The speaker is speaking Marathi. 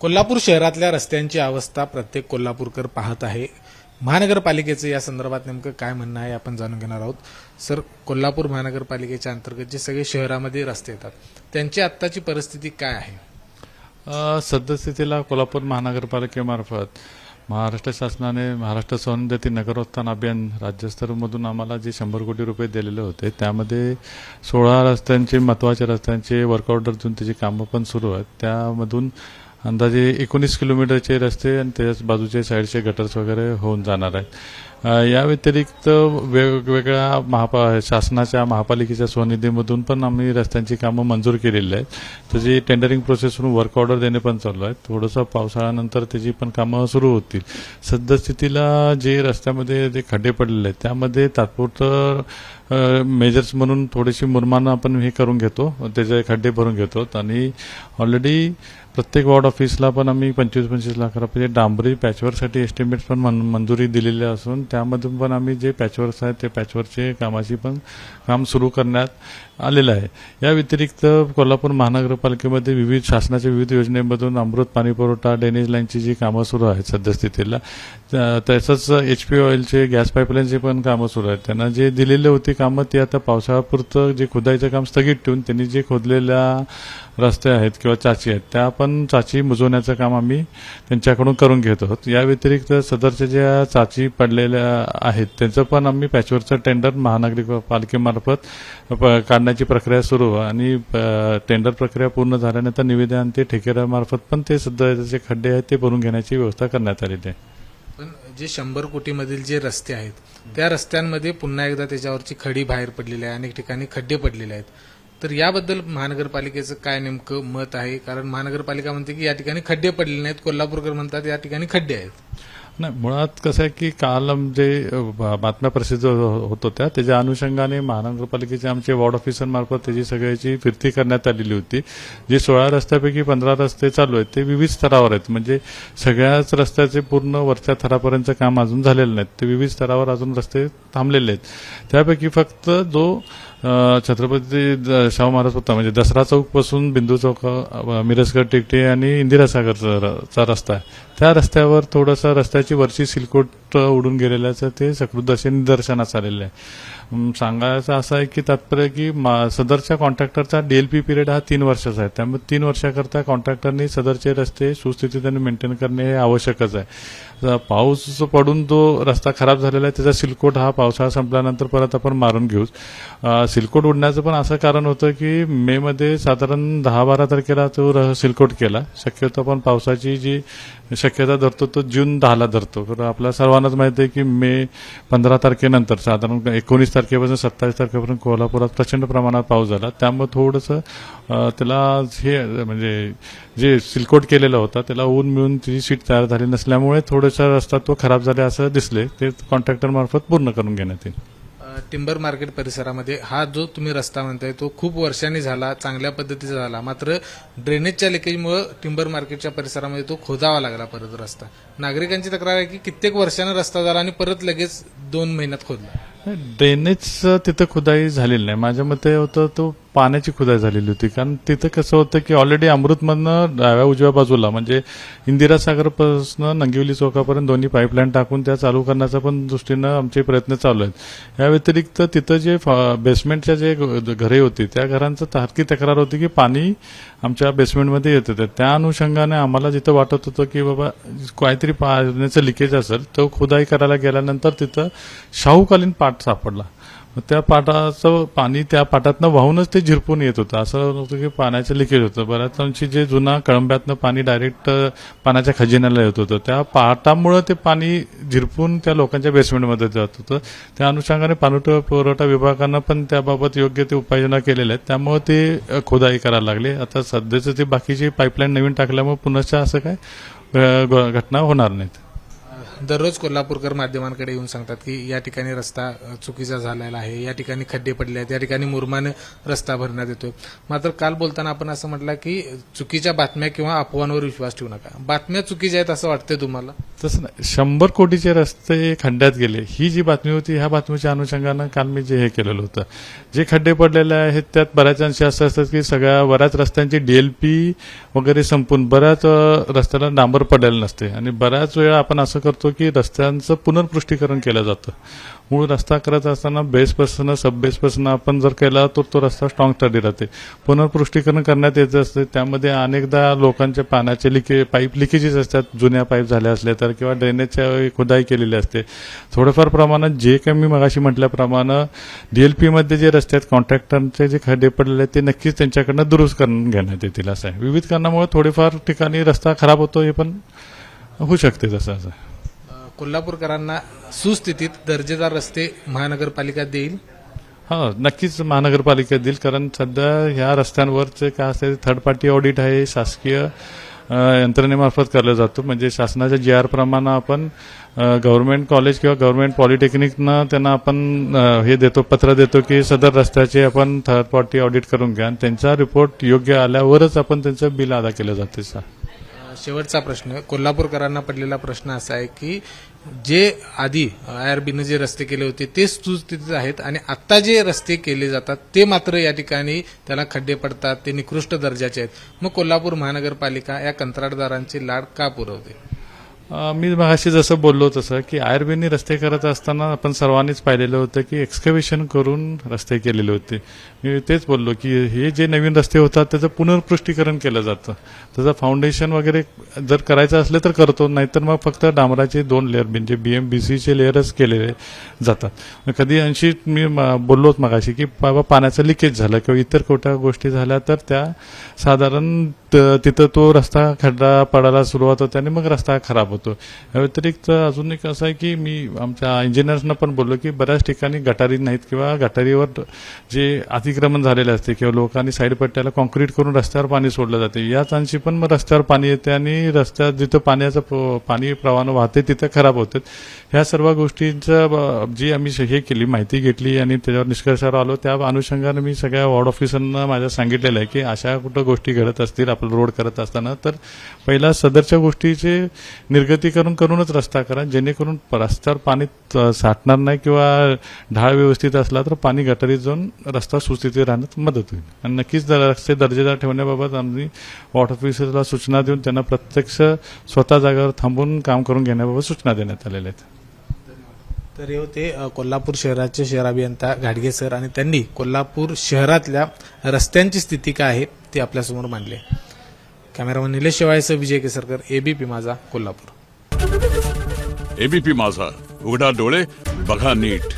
कोल्हापूर शहरातल्या रस्त्यांची अवस्था प्रत्येक कोल्हापूरकर पाहत आहे. महानगरपालिकेचं या संदर्भात नेमकं काय म्हणणं आहे आपण जाणून घेणार आहोत. सर, कोल्हापूर महानगरपालिकेच्या अंतर्गत जे सगळे शहरामध्ये रस्ते येतात त्यांची आत्ताची परिस्थिती काय आहे? सद्यस्थितीला कोल्हापूर महानगरपालिकेमार्फत महाराष्ट्र शासनाने महाराष्ट्र सौंदर्य नगरोत्थान अभियान राज्यस्तरमधून आम्हाला जे 100 कोटी रुपये दिलेले होते त्यामध्ये 16 रस्त्यांचे महत्त्वाच्या रस्त्यांचे वर्क ऑर्डर देऊन त्याची कामं पण सुरू आहेत. त्यामधून अंदाजे 19 किलोमीटरचे रस्ते आणि त्याच्याच बाजूचे साईडचे गटर्स वगैरे होऊन जाणार आहेत. या व्यतिरिक्त वेगवेगळ्या शासनाच्या महापालिकेच्या स्वनिधीमधून पण आम्ही रस्त्यांची कामं मंजूर केलेली आहेत. त्याची टेंडरिंग प्रोसेसवरून वर्क ऑर्डर देणे पण चालू आहे. थोडंसं पावसाळ्यानंतर त्याची पण कामं सुरू होतील. सद्यस्थितीला जे रस्त्यामध्ये जे खड्डे पडलेले आहेत त्यामध्ये तात्पुरतं मेजर्स म्हणून थोडीशी मुरमानं आपण हे करून घेतो, त्याचे खड्डे भरून घेतो. आणि ऑलरेडी प्रत्येक वॉर्ड ऑफिसला पण आम्ही 25-25 लाख रुपये डांबरी पॅचवर्कसाठी एस्टिमेट्स पण मंजुरी दिलेली असून त्यामधून पण आम्ही जे पॅचवर्क्स आहेत ते पॅचवर्कचे कामाची पण काम सुरू करण्यात आलेलं आहे. या व्यतिरिक्त कोल्हापूर महानगरपालिकेमध्ये विविध शासनाच्या विविध योजनेमधून अमृत पाणी पुरवठा ड्रेनेज लाईनची जी कामं सुरू आहेत सद्यस्थितीला, तसंच HP ऑइलचे गॅस पाईपलाईनची पण कामं सुरू आहेत. त्यांना जे दिलेले होती कामं ते आता पावसाळ्यापुरतं जे खोदायचं काम स्थगित ठेवून त्यांनी जे खोदलेल्या रस्ते आहेत किंवा चाची आहेत त्या पण चाची मुजवण्याचं काम आम्ही त्यांच्याकडून करून घेत आहोत. या व्यतिरिक्त सदरच्या ज्या चाची पडलेल्या आहेत त्यांचं पण आम्ही पॅचवर्कचं टेंडर महानगरपालिकेमार्फत काढण्याची प्रक्रिया सुरू आहे आणि टेंडर प्रक्रिया पूर्ण झाल्यानंतर निवेदन ते ठेकेदारामार्फत पण ते सध्याचे खड्डे आहेत ते भरून घेण्याची व्यवस्था करण्यात आलेली आहे. पण जे 100 कोटीमधील जे रस्ते आहेत त्या रस्त्यांमध्ये पुन्हा एकदा त्याच्यावरची खडी बाहेर पडलेली आहे, अनेक ठिकाणी खड्डे पडलेले आहेत. तर याबद्दल महानगरपालिकेचं काय नेमकं मत आहे? कारण महानगरपालिका म्हणते की या ठिकाणी खड्डे पडलेले नाहीत, कोल्हापूरकर म्हणतात या ठिकाणी खड्डे आहेत. नाही, मुळात कसं आहे की काल जे बातम्या प्रसिद्ध होत होत्या त्याच्या अनुषंगाने महानगरपालिकेचे आमचे वॉर्ड ऑफिसरमार्फत त्याची सगळ्याची फिरती करण्यात आलेली होती. जे 16 रस्त्यापैकी 15 रस्ते चालू आहेत ते विविध स्तरावर आहेत. म्हणजे सगळ्याच रस्त्याचे पूर्ण वरच्या थरापर्यंतचं काम अजून झालेलं नाही, ते विविध स्तरावर अजून रस्ते थांबलेले आहेत. त्यापैकी फक्त जो छत्रपती शाहू महाराज होता म्हणजे दसरा चौक पासून बिंदू चौक, मिरजगड टेकडी आणि इंदिरा सागरचा रस्ता आहे त्या रस्त्यावर थोडंसं रस्त्याची वरची सिलकोट उडून गेलेल्याचं ते सकृत असे निदर्शनास आलेलं आहे. सांगायचं असं आहे की तात्पर्य की सदरच्या कॉन्ट्रॅक्टरचा DLP पिरियड हा 3 वर्षाचा आहे. त्यामुळे 3 वर्षाकरता कॉन्ट्रॅक्टरनी सदरचे रस्ते सुस्थितीने मेंटेन करणे हे आवश्यकच आहे. पाऊस पडून जो रस्ता खराब झालेला आहे त्याचा सिलकोट हा पावसाळा संपल्यानंतर परत आपण मारून घेऊ. सिलकोट उडण्याचं पण असं कारण होतं की मे मध्ये साधारण 10-12 तारखेला तो सिलकोट केला. शक्यतो आपण पावसाची जी शक्यता धरतो तो जून 10ला धरतो. तर आपल्या सर्वांनाच माहिती आहे की मे 15 तारखेनंतर साधारण 19 तारखेपासून 27 तारखेपर्यंत कोल्हापुरात प्रचंड प्रमाणात पाऊस झाला. त्यामुळे थोडंसं त्याला हे म्हणजे जे सिलकोट केलेला होता त्याला ऊन मिळून त्याची सीट तयार झाली नसल्यामुळे थोडासा रस्ता तो खराब झाला असं दिसले. ते कॉन्ट्रॅक्टर मार्फत पूर्ण करून घेण्यात येईल. टिंबर मार्केट परिसरामध्ये हा जो तुम्ही रस्ता म्हणताय तो खूप वर्षांनी झाला, चांगल्या पद्धतीचा झाला, मात्र ड्रेनेजच्या लिकेजमुळे टिंबर मार्केटच्या परिसरामध्ये तो खोदावा लागला परत रस्ता. नागरिकांची तक्रार आहे की कित्येक वर्षानं रस्ता झाला आणि परत लगेच 2 महिन्यात खोदला. ड्रेनेजचं तिथं खुदाई झालेली नाही. माझ्या मते होतं तो पाण्याची खुदाई झालेली होती. कारण तिथं कसं होतं की ऑलरेडी अमृतमधनं डाव्या उजव्या बाजूला म्हणजे इंदिरा सागरपासून नंगिवली चौकापर्यंत दोन्ही पाईपलाईन टाकून त्या चालू करण्याचा पण दृष्टीनं आमचे प्रयत्न चालू आहेत. या व्यतिरिक्त तिथं जे बेसमेंटच्या जे घरे होती त्या घरांचं तारखी तक्रार होती की पाणी आमच्या बेसमेंटमध्ये येत होतं. त्या अनुषंगाने आम्हाला जिथं वाटत होतं की बाबा काहीतरी पाण्याचं लिकेज असेल तो खुदाई करायला गेल्यानंतर तिथं शाहूकालीन पाट सापडला. त्या पाटाचं पाणी त्या पाटातनं वाहूनच ते झिरपून येत होतं. असं नव्हतं की पाण्याचं लिकेज होतं. बऱ्याच अंशी जे जुना कळंब्यातनं पाणी डायरेक्ट पाण्याच्या खजिन्याला येत होतं त्या पाटामुळं ते पाणी झिरपून त्या लोकांच्या बेसमेंटमध्ये जात होतं. त्या अनुषंगाने पाणी पुरवठा विभागानं पण त्याबाबत योग्य ते उपाययोजना केलेल्या आहेत. त्यामुळे ते खोदाई करायला लागले. आता सध्याचं ते बाकीची पाईपलाईन नवीन टाकल्यामुळे पुन्हा असं काय घटना होणार नाहीत. दररोज कोल्हापूरकर माध्यमांकडे येऊन सांगतात की या ठिकाणी रस्ता चुकीचा झालेला आहे, या ठिकाणी खड्डे पडले आहेत, या ठिकाणी मुरमाने रस्ता भरण्यात येतोय. मात्र काल बोलताना आपण असं म्हटलं की चुकीच्या बातम्या किंवा अफवांवर विश्वास ठेवू नका. बातम्या चुकीच्या आहेत असं वाटतंय तुम्हाला? तसं नाही, 100 कोटीचे रस्ते खड्ड्यात गेले ही जी बातमी होती, ह्या बातमीच्या अनुषंगानं काल मी जे हे केलेलं होतं, जे खड्डे पडलेले आहेत त्यात बऱ्याच अंशी असं असतात की बऱ्याच रस्त्यांची DLP वगैरे संपून बऱ्याच रस्त्याला डांबर पडलेलं नसते आणि बऱ्याच वेळा आपण असं करतो की रस्त्यांचं पुनर्पृष्टीकरण केलं जातं. मूळ रस्ता करत असताना बेसपासून सब बेसपासून आपण जर केला तर तो रस्ता स्ट्रॉंग स्टडी राहते. पुनर्पृष्टीकरण करण्यात येत असते, त्यामध्ये अनेकदा लोकांच्या पाण्याचे पाईप लिकेजेस असतात, जुन्या पाईप झाल्या असल्या तर, किंवा ड्रेनेजच्या खुदाई केलेली असते. थोडंफार प्रमाणात जे काही मी मगाशी म्हटल्याप्रमाणे DLP मध्ये जे रस्ते आहेत, कॉन्ट्रॅक्टरचे जे खड्डे पडलेले आहेत ते नक्कीच त्यांच्याकडनं दुरुस्त करून घेण्यात येतील. असं आहे. विविध कारणामुळे थोडेफार ठिकाणी रस्ता खराब होतो, हे पण होऊ शकते. तसं असं कोल्हापूरकरांना सुस्थितीत दर्जेदार रस्ते महानगरपालिका देईल? हा, नक्कीच महानगरपालिका देईल, कारण सध्या ह्या रस्त्यांवरचे काय असते, थर्ड पार्टी ऑडिट आहे, शासकीय यंत्रणेमार्फत केला जातो. म्हणजे शासनाच्या GR प्रमाणे आपण गव्हर्नमेंट कॉलेज किंवा गव्हर्नमेंट पॉलिटेक्निकनं त्यांना आपण हे देतो, पत्र देतो की सदर रस्त्याचे आपण थर्ड पार्टी ऑडिट करून घ्या आणि त्यांचा रिपोर्ट योग्य आल्यावरच आपण त्यांचं बिल अदा केलं जाते. शेवटचा प्रश्न, कोल्हापूरकरांना पडलेला प्रश्न असा आहे की जे आधी IRBनं जे रस्ते केले होते ते सुस्थितीत आहेत आणि आता जे रस्ते केले जातात ते मात्र या ठिकाणी त्याला खड्डे पडतात, ते निकृष्ट दर्जाचे आहेत. मग कोल्हापूर महानगरपालिका या कंत्राटदारांची लाड का पुरवते? मी मगाशी जसं बोललो तसं की IRBने रस्ते करत असताना आपण सर्वांनीच पाहिलेलं होतं की एक्सकव्हेशन करून रस्ते केलेले होते. मी तेच बोललो की हे जे नवीन रस्ते होतात त्याचं पुनर्पृष्टीकरण केलं जातं. त्याचं फाउंडेशन वगैरे जर करायचं असलं तर करतो, नाहीतर मग फक्त डांबराचे 2 लेअर म्हणजे BMBCचे लेअरच केलेले जातात. कधी अंशी मी बोललोच मगाशी की बाबा पाण्याचं लिकेज झालं किंवा इतर कोणत्या गोष्टी झाल्या तर त्या साधारण तिथं तो रस्ता खड्डा पडायला सुरुवात होते आणि मग रस्ता खराब होतो. या व्यतिरिक्त अजून एक असं आहे की मी आमच्या इंजिनियर्सना पण बोललो की बऱ्याच ठिकाणी गटारी नाहीत किंवा गटारीवर जे अतिक्रमण झालेले असते किंवा लोकांनी साईड पट्ट्याला कॉन्क्रीट करून रस्त्यावर पाणी सोडलं जाते, याच अंशी पण मग रस्त्यावर पाणी येते आणि रस्त्यात जिथं पाणी प्रवाहानं वाहते तिथं खराब होते. ह्या सर्व गोष्टींचं जी आम्ही हे केली, माहिती घेतली आणि त्याच्यावर निष्कर्षावर आलो, त्या अनुषंगाने मी सगळ्या वॉर्ड ऑफिसरना माझ्या सांगितलेलं आहे की अशा कुठं गोष्टी घडत असतील आपलं रोड करत असताना तर पहिला सदरच्या गोष्टीचे निर्गतीकरण करूनच रस्ता करा, जेणेकरून रस्त्यावर पाणी साठणार नाही किंवा ढाळ व्यवस्थित असला तर पाणी गटारीत जाऊन रस्ता सुस्थितीत राहण्यात मदत होईल. आणि नक्कीच रस्ते दर्जेदार ठेवण्याबाबत आम्ही वॉर्ड ऑफिसरला सूचना देऊन त्यांना प्रत्यक्ष स्वतः जागेवर थांबून काम करून घेण्याबाबत सूचना देण्यात आलेल्या आहेत. तर हे होते कोल्हापूर शहराचे शहर अभियंता घाडगे सर आणि त्यांनी कोल्हापूर शहरातल्या रस्त्यांची स्थिती काय आहे ती आपल्यासमोर मांडली. कॅमेरामन निलेश शेवाळेसह विजय केसरकर, ABP माझा, कोल्हापूर. ABP माझा, उघडा डोळे बघा नीट.